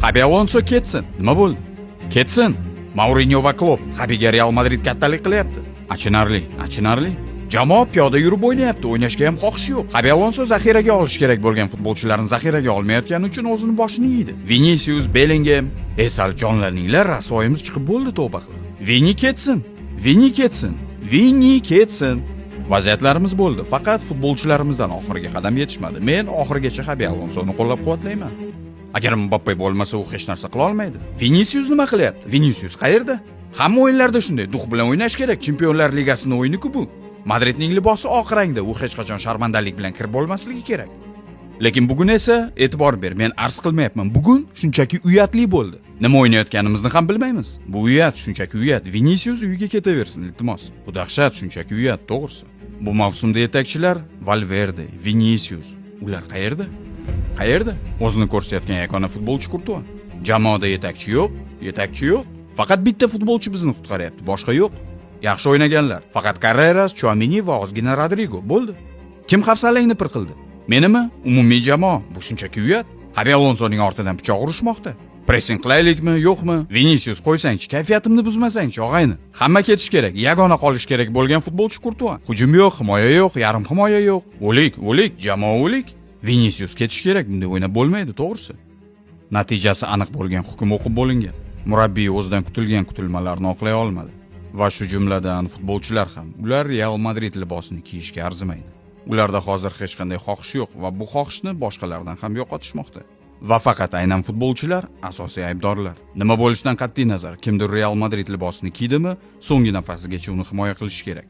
Xabi Alonso ketsin. Nima bo'ldi? Ketsin. Mourinho va Klopp Xabiga Real Madrid kattalik qilyapti. Achinarli. Jamoa piyoda yurib o'ynayapti, o'ynashga ham xohishi yo'q. Xabi Alonso zaxiraga olish kerak bo'lgan futbolchilarni zaxiraga olmayotgani uchun o'zini boshini yeydi. Vinicius, Bellingham, esal jonlaninglar, rasvoyimiz chiqib bo'ldi tavba qilib. Vini ketsin. Vaziyatlarimiz bo'ldi, faqat futbolchilarimizdan oxiriga qadam yetishmadi. Men oxirigacha Xabi Alonsoni qo'llab-quvvatlayman. Agar Mbappe bo'lmasa, u hech narsa qila olmaydi. Vinicius nima qilyapti? Vinicius qayerda? Hamma o'yinlarda shunday, duh bilan o'ynash kerak. Chempionlar ligasining o'yini-ku bu. Madridning libosi oq rangda, u hech qachon sharmandalik bilan kirib bo'lmasligi kerak. Lekin bugun esa e'tibor ber, men arz qilmayapman. Bugun shunchaki uyatli bo'ldi. Nima o'ynayotganimizni ham bilmaymiz. Bu uyat, shunchaki uyat. Vinicius uyiga ketaversin, iltimos. Bu dahshat, shunchaki uyat, to'g'risi. Bu mavsumda yetakchilar Valverde, Vinicius. Ular qayerda? O'zini ko'rsatayotgan yagona futbolchi Kurtuva. Jamoada yetakchi yo'q. Faqat bitta futbolchi bizni qutqaryapti, boshqa yo'q. Yaxshi o'ynaganlar. Faqat Carreras, Chouameni va ozgina Rodrigo bo'ldi. Kim hafsalangni pir qildi? Menimi? Umumiy jamoa. Bu shunchaki uyat. Xabi Alonsoning ortidan pichoq urishmoqda. Pressing qilaylikmi, yo'qmi? Vinicius qo'ysangchi, kayfiyatimni buzmasangchi, og'ayni. Hamma ketish kerak, yagona qolish kerak bo'lgan futbolchi Kurtuva. Hujum yo'q, himoya yo'q, yarim himoya yo'q. O'lik, jamoa o'lik. Vinicius ketish kerak, bunday o'ynab bo'lmaydi, to'g'risi. Natijasi aniq bo'lgan hukm o'qib bo'lingan. Murabbiy o'zidan kutilgan kutilmalarni oqlay olmadi. Va shu jumladan futbolchilar ham. Ular Real Madrid libosini kiyishga arzimaydi. Ularda hozir hech qanday xohish yo'q va bu xohishni boshqalardan ham yo'qotishmoqda. Va faqat aynan futbolchilar asosiy aybdorlar. Nima bo'lishidan qat'iy nazar, kimdir Real Madrid libosini kiydimi, so'nggi nafasigacha uni himoya qilish kerak.